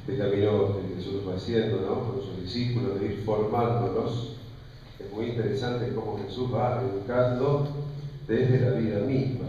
este camino que Jesús va haciendo, ¿no?, con sus discípulos, de ir formándolos. Es muy interesante cómo Jesús va educando desde la vida misma,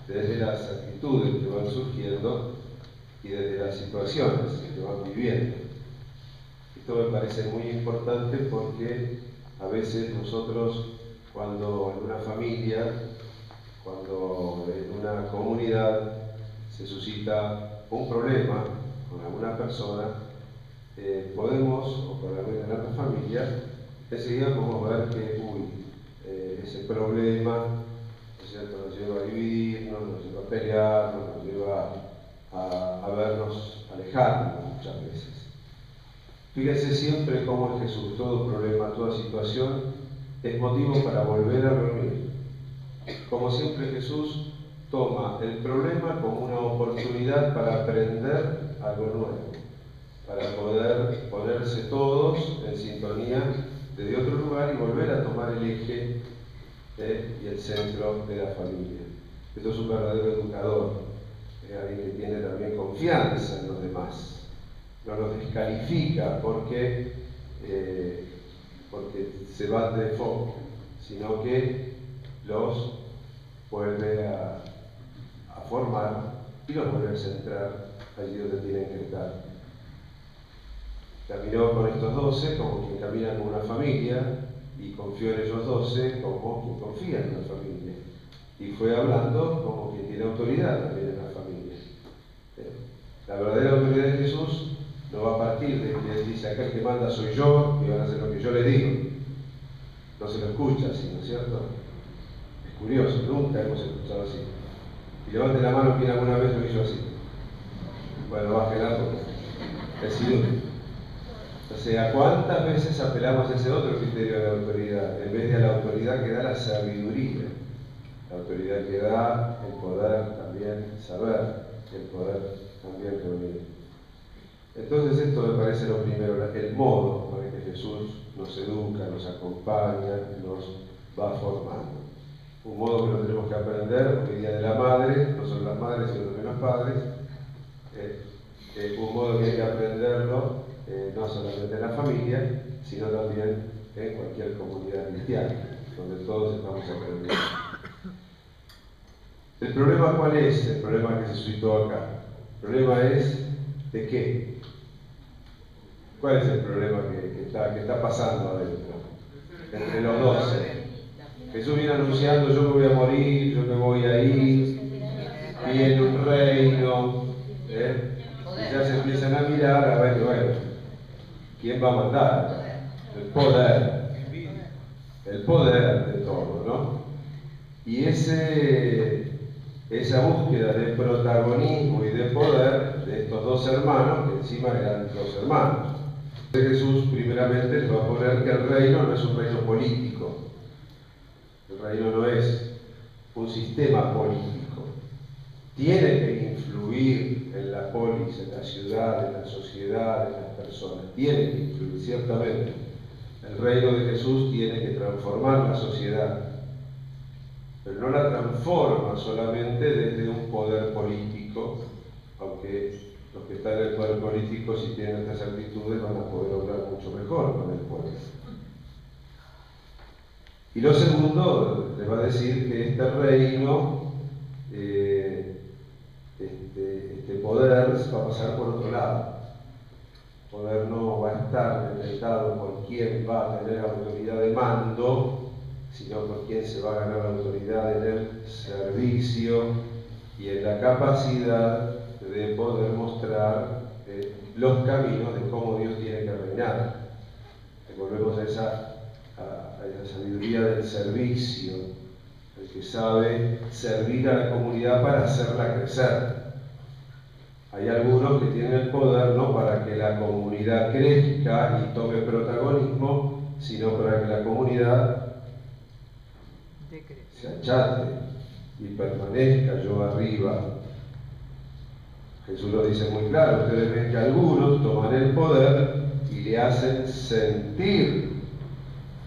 desde las actitudes que van surgiendo y desde las situaciones que van viviendo. Esto me parece muy importante porque a veces nosotros, cuando en una familia, cuando en una comunidad se suscita un problema con alguna persona, podemos, o con alguna de nuestra familia, enseguida podemos ver que ese problema, ¿no es cierto?, nos lleva a dividirnos, nos lleva a pelearnos, nos lleva a vernos, alejarnos muchas veces. Fíjense siempre cómo en Jesús todo problema, toda situación es motivo para volver a reunir. Como siempre Jesús toma el problema como una oportunidad para aprender algo nuevo, para poder ponerse todos en sintonía desde otro lugar y volver a tomar el eje y el centro de la familia. Esto es un verdadero educador, alguien que tiene también confianza en los demás. No los descalifica porque se va de foco, sino que los vuelve a formar y los vuelve a centrar allí donde tienen que estar. Caminó con estos 12 como quien camina con una familia y confió en ellos 12 como quien confía en una familia. Y fue hablando como quien tiene autoridad también en la familia. La verdadera autoridad de Jesús no va a partir de que él dice: acá el que manda soy yo y van a hacer lo que yo le digo. No se lo escucha así, ¿no es cierto? Es curioso, nunca hemos escuchado así. Y levante la mano quien alguna vez lo hizo así. Bueno, bájela porque es inútil. O sea, ¿cuántas veces apelamos a ese otro criterio de autoridad? En vez de a la autoridad que da la sabiduría, la autoridad que da el poder también saber, el poder también reunir. Entonces esto me parece lo primero, el modo con el que Jesús nos educa, nos acompaña, nos va formando. Un modo que lo tenemos que aprender hoy día de la madre, no solo las madres sino también los padres. Un modo que hay que aprenderlo no solamente en la familia, sino también en cualquier comunidad cristiana, donde todos estamos aprendiendo. ¿El problema cuál es? El problema que se suscitó acá. El problema es ¿de qué? ¿Cuál es el problema que está pasando adentro? Entre los 12. Jesús viene anunciando: yo me voy a morir, yo me voy a ir, viene un reino, y ya se empiezan a mirar a ver, bueno, ¿quién va a mandar? El poder de todo, ¿no? Y esa búsqueda de protagonismo y de poder de estos 2 hermanos, que encima eran 2 hermanos. Jesús primeramente les va a poner que el reino no es un reino político. El reino no es un sistema político. Tiene que influir en la polis, en la ciudad, en la sociedad, en las personas. Tiene que influir, ciertamente. El reino de Jesús tiene que transformar la sociedad. Pero no la transforma solamente desde un poder político, aunque los que están en el poder político, si tienen estas actitudes, van a poder obrar mucho mejor con el poder. Y lo segundo, les va a decir que este reino, este poder va a pasar por otro lado. El poder no va a estar detectado por quién va a tener autoridad de mando, sino por quién se va a ganar la autoridad en el servicio y en la capacidad de poder mostrar los caminos de cómo Dios tiene que reinar. Volvemos a esa sabiduría del servicio, el que sabe servir a la comunidad para hacerla crecer. Hay algunos que tienen el poder no para que la comunidad crezca y tome protagonismo, sino para que la comunidad se achate y permanezca yo arriba. Jesús lo dice muy claro: ustedes ven que algunos toman el poder y le hacen sentir,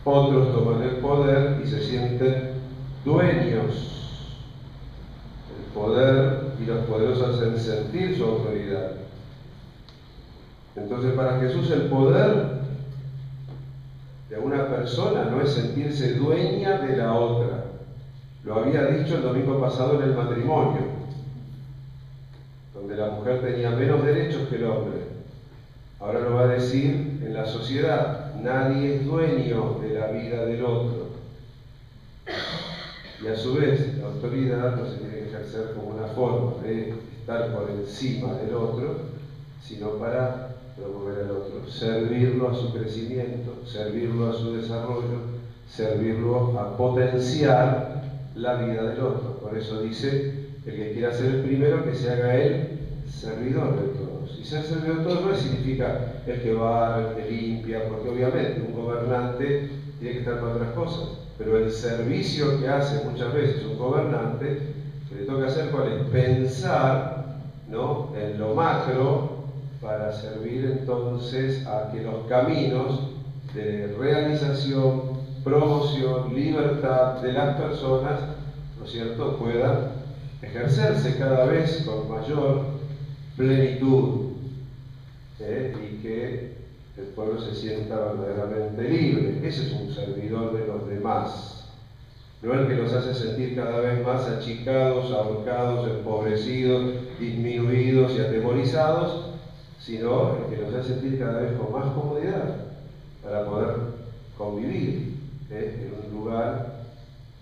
otros toman el poder y se sienten dueños. El poder y los poderosos hacen sentir su autoridad. Entonces, para Jesús el poder de una persona no es sentirse dueña de la otra. Lo había dicho el domingo pasado en el matrimonio, donde la mujer tenía menos derechos que el hombre. Ahora lo va a decir en la sociedad: nadie es dueño de la vida del otro. Y a su vez, la autoridad no se tiene que ejercer como una forma de estar por encima del otro, sino para promover al otro, servirlo a su crecimiento, servirlo a su desarrollo, servirlo a potenciar la vida del otro. Por eso dice: el que quiera ser el primero, que se haga él servidor de todos. Y ser servidor de todos no significa el que barre, el que limpia, porque obviamente un gobernante tiene que estar para otras cosas, pero el servicio que hace muchas veces un gobernante, que le toca hacer, ¿cuál es? Pensar, ¿no?, en lo macro, para servir entonces a que los caminos de realización, promoción, libertad de las personas, ¿no es cierto?, puedan ejercerse cada vez con mayor plenitud, y que el pueblo se sienta verdaderamente libre. Ese es un servidor de los demás, no el que los hace sentir cada vez más achicados, ahorcados, empobrecidos, disminuidos y atemorizados, sino el que los hace sentir cada vez con más comodidad para poder convivir en un lugar,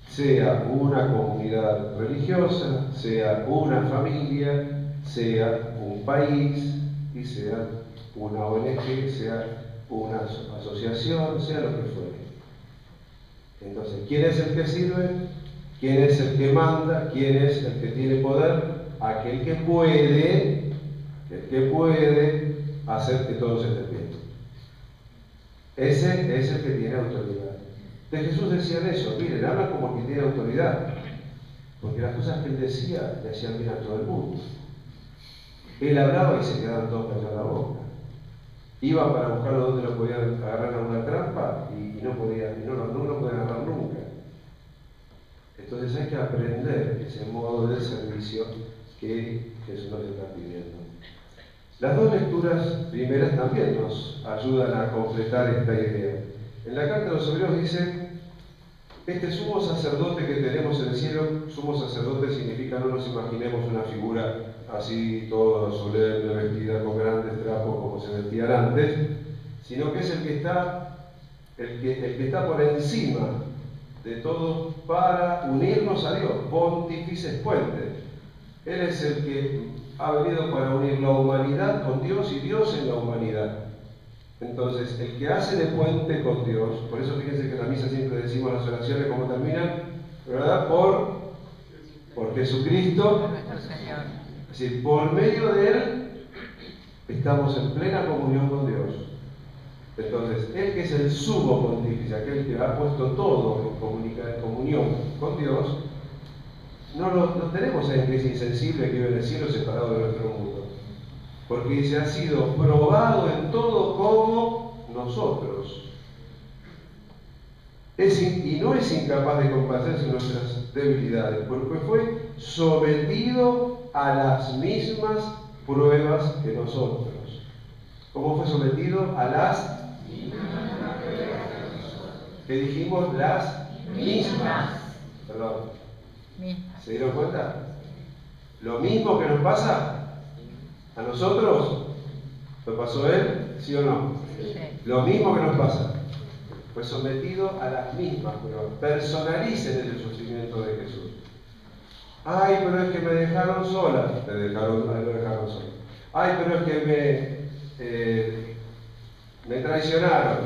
sea una comunidad religiosa, sea una familia, sea un país, y sea una ONG, sea una asociación, sea lo que fuere. Entonces, ¿quién es el que sirve? ¿Quién es el que manda? ¿Quién es el que tiene poder? Aquel que puede hacer que todos estén bien. Ese es el que tiene autoridad. De Jesús decían eso: miren, habla como el que tiene autoridad, porque las cosas que él decía le hacían bien a todo el mundo. Él hablaba y se quedaban todos callados la boca. Iba para buscarlo donde lo podían agarrar a una trampa y no lo podían agarrar nunca. Entonces hay que aprender ese modo de servicio que Jesús nos está pidiendo. Las dos lecturas primeras también nos ayudan a completar esta idea. En la carta de los Hebreos dice: este sumo sacerdote que tenemos en el cielo, sumo sacerdote significa, no nos imaginemos una figura así toda solemne, vestida con grandes trapos como se vestían antes, sino que es el que está por encima de todo para unirnos a Dios, pontífices puentes. Él es el que ha venido para unir la humanidad con Dios y Dios en la humanidad. Entonces, el que hace de puente con Dios, por eso fíjense que en la misa siempre decimos las oraciones como terminan, ¿verdad? Por Jesucristo, es decir, por medio de Él estamos en plena comunión con Dios. Entonces, Él que es el sumo pontífice, aquel que ha puesto todo en comunión con Dios, no tenemos a que es insensible, que vive en el cielo separado de nuestro mundo, porque se ha sido probado en todo como nosotros. Y no es incapaz de compadecerse en nuestras debilidades, porque fue sometido a las mismas pruebas que nosotros. ¿Cómo fue sometido? A las mismas. ¿Qué dijimos? Las mismas. Perdón. ¿Se dieron cuenta? Lo mismo que nos pasa a nosotros, ¿lo pasó él? ¿Sí o no? Sí. Lo mismo que nos pasa. Fue sometido a las mismas pruebas. Personalicen el sufrimiento de Jesús. Ay, pero es que me dejaron sola. Lo dejaron sola. Ay, pero es que me traicionaron.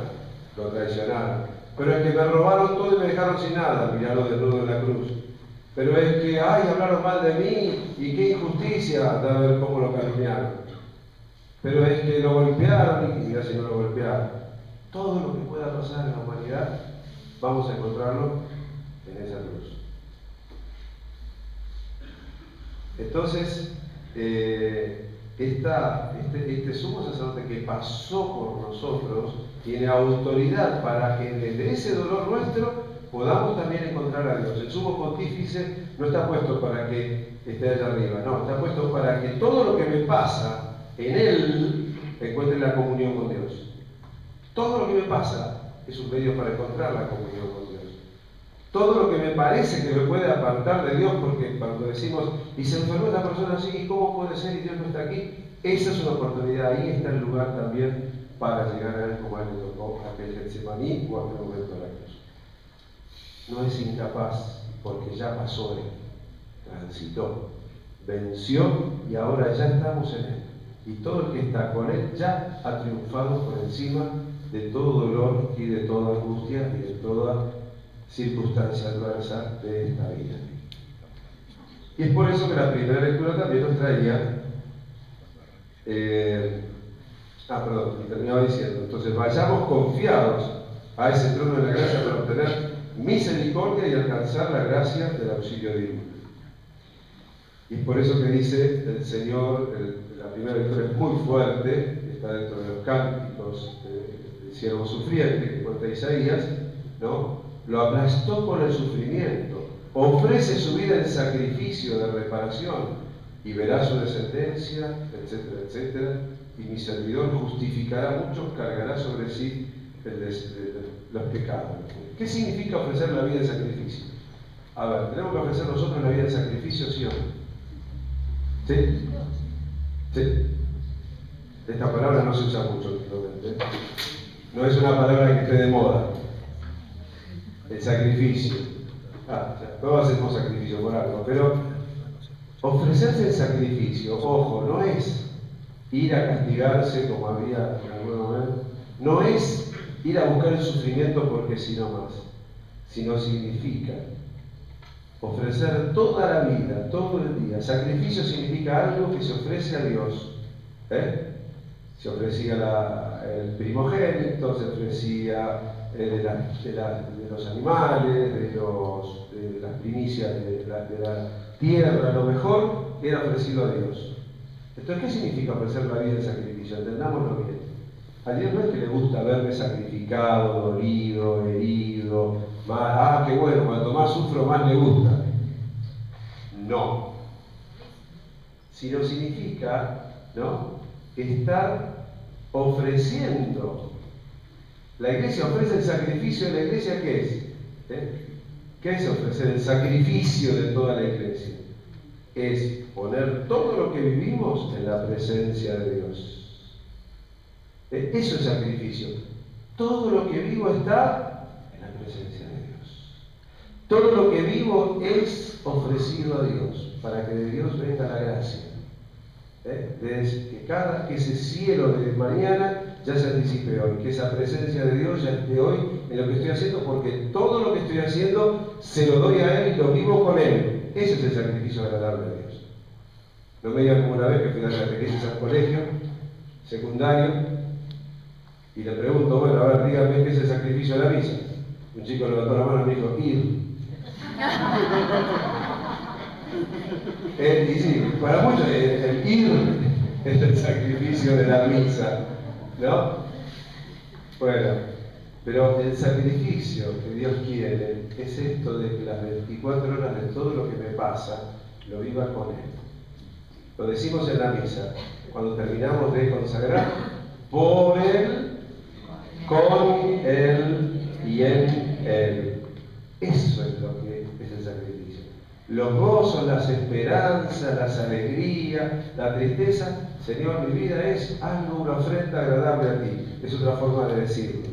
Lo traicionaron. Pero es que me robaron todo y me dejaron sin nada. Miralo desnudo en la cruz. Pero es que, ay, hablaron mal de mí y qué injusticia, de ver cómo lo calumniaron. Pero es que lo golpearon y mira si no lo golpearon. Todo lo que pueda pasar en la humanidad, vamos a encontrarlo en esa cruz. Entonces, este sumo sacerdote que pasó por nosotros tiene autoridad para que desde ese dolor nuestro podamos también encontrar a Dios. El sumo pontífice no está puesto para que esté allá arriba, no, está puesto para que todo lo que me pasa en él encuentre la comunión con Dios. Todo lo que me pasa es un medio para encontrar la comunión con Dios. Todo lo que me parece que me puede apartar de Dios, porque cuando decimos, y se enfermó esta persona así, ¿y cómo puede ser y Dios no está aquí? Esa es una oportunidad, ahí está el lugar también para llegar a Él como a Él le tocó aquel Getsemaní o aquel momento de la cruz. No es incapaz, porque ya pasó Él, transitó, venció y ahora ya estamos en Él. Y todo el que está con Él ya ha triunfado por encima de todo dolor y de toda angustia y de toda circunstancia adversa de esta vida. Y es por eso que la primera lectura también nos traía, y terminaba diciendo, entonces vayamos confiados a ese trono de la gracia para obtener misericordia y alcanzar la gracia del auxilio divino. Y es por eso que dice el Señor, la primera lectura es muy fuerte, está dentro de los cánticos del siervo sufriente que cuenta Isaías, ¿no? Lo aplastó con el sufrimiento, ofrece su vida en sacrificio de reparación y verá su descendencia, etcétera, etcétera, y mi servidor justificará a muchos, cargará sobre sí los pecados. ¿Qué significa ofrecer la vida en sacrificio? A ver, ¿tenemos que ofrecer nosotros la vida en sacrificio, sí o no? ¿Sí? ¿Sí? Esta palabra no se usa mucho últimamente. No es una palabra que esté de moda. El sacrificio. Todos hacemos sacrificio por algo, pero ofrecerse el sacrificio, ojo, no es ir a castigarse como había en algún momento, no es ir a buscar el sufrimiento porque si no más, sino significa ofrecer toda la vida, todo el día. Sacrificio significa algo que se ofrece a Dios. Se ofrecía el primogénito, se ofrecía de los animales, de las primicias de la tierra, lo mejor era ofrecido a Dios. Entonces, ¿qué significa ofrecer la vida en sacrificio? Entendámoslo bien. A Dios no es que le gusta verme sacrificado, dolido, herido, mal, qué bueno, cuanto más sufro, más le gusta. No. Sino significa, ¿no?, estar ofreciendo. La iglesia ofrece el sacrificio de la iglesia, ¿qué es? ¿Qué es ofrecer el sacrificio de toda la iglesia? Es poner todo lo que vivimos en la presencia de Dios. Eso es sacrificio. Todo lo que vivo está en la presencia de Dios. Todo lo que vivo es ofrecido a Dios, para que de Dios venga la gracia. Que ese cielo de mañana ya se anticipe hoy, que esa presencia de Dios ya esté hoy en lo que estoy haciendo, porque todo lo que estoy haciendo se lo doy a Él y lo vivo con Él. Ese es el sacrificio agradable a Dios. No me digan como una vez que fui a dar catequesis al colegio secundario y le pregunto, bueno, a ver, dígame qué es el sacrificio de la misa. Un chico levantó la mano y me dijo, ir. Y sí, para muchos el ir es el sacrificio de la misa, ¿no? Bueno, pero el sacrificio que Dios quiere es esto de que las 24 horas de todo lo que me pasa lo viva con Él. Lo decimos en la misa, cuando terminamos de consagrar, por Él, con Él y en Él. Eso es lo que es el sacrificio. Los gozos, las esperanzas, las alegrías, la tristeza, Señor, mi vida es algo, una ofrenda agradable a ti. Es otra forma de decirlo.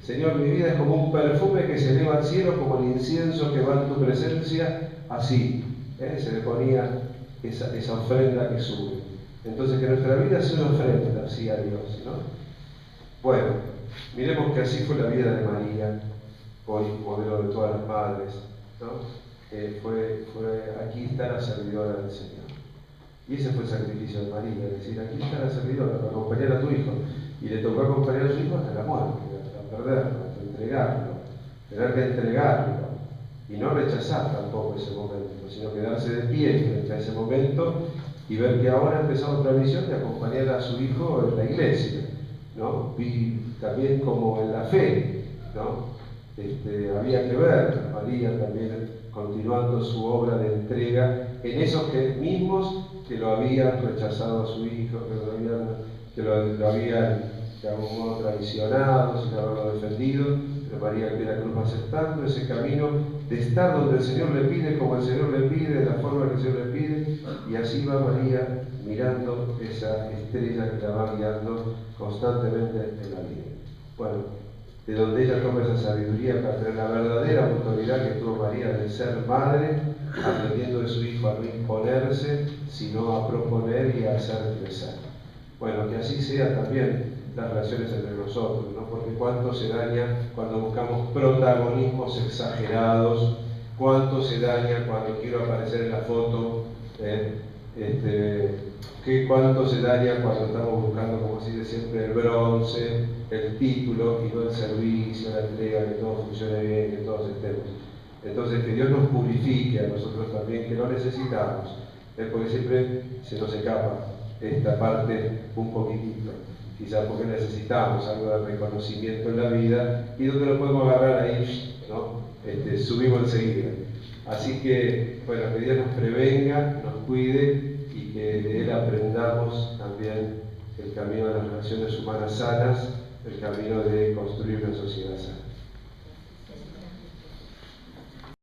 Señor, mi vida es como un perfume que se eleva al cielo, como el incienso que va en tu presencia, así. Se le ponía esa ofrenda que sube. Entonces, que nuestra vida sea una ofrenda así a Dios, ¿no? Bueno, miremos que así fue la vida de María, hoy modelo de todas las madres, ¿no? Fue aquí está la servidora del Señor. Y ese fue el sacrificio de María, es decir, aquí está la servidora para acompañar a tu hijo. Y le tocó acompañar a su hijo hasta la muerte, hasta perderlo, hasta entregarlo, tener que entregarlo. Y no rechazar tampoco ese momento, sino quedarse de pie frente a ese momento y ver que ahora ha empezado otra misión de acompañar a su hijo en la iglesia, ¿no? Y también como en la fe, ¿no? Había que ver María también continuando su obra de entrega en esos mismos que lo habían rechazado a su hijo, que lo habían de algún modo traicionado, sin haberlo defendido, pero María al pie de la cruz va aceptando ese camino de estar donde el Señor le pide, como el Señor le pide, de la forma que el Señor le pide, y así va María mirando esa estrella que la va guiando constantemente en la vida. Bueno, de donde ella toma esa sabiduría para tener la verdadera autoridad que tuvo María de ser madre, aprendiendo de su hijo a no imponerse, sino a proponer y a hacer crecer. Bueno, que así sea también las relaciones entre nosotros, ¿no? Porque cuánto se daña cuando buscamos protagonismos exagerados, cuánto se daña cuando quiero aparecer en la foto, cuánto se daña cuando estamos buscando, como se dice siempre, el bronce, el título y no el servicio, la entrega, que todo funcione bien, que todos estemos. Entonces, que Dios nos purifique a nosotros también, que no necesitamos, porque siempre se nos escapa esta parte un poquitito, quizás porque necesitamos algo de reconocimiento en la vida y donde lo podemos agarrar ahí, ¿no? Subimos enseguida. Así que, bueno, que Dios nos prevenga, nos cuide y que de Él aprendamos también el camino de las relaciones humanas sanas, el camino de construir una sociedad sana.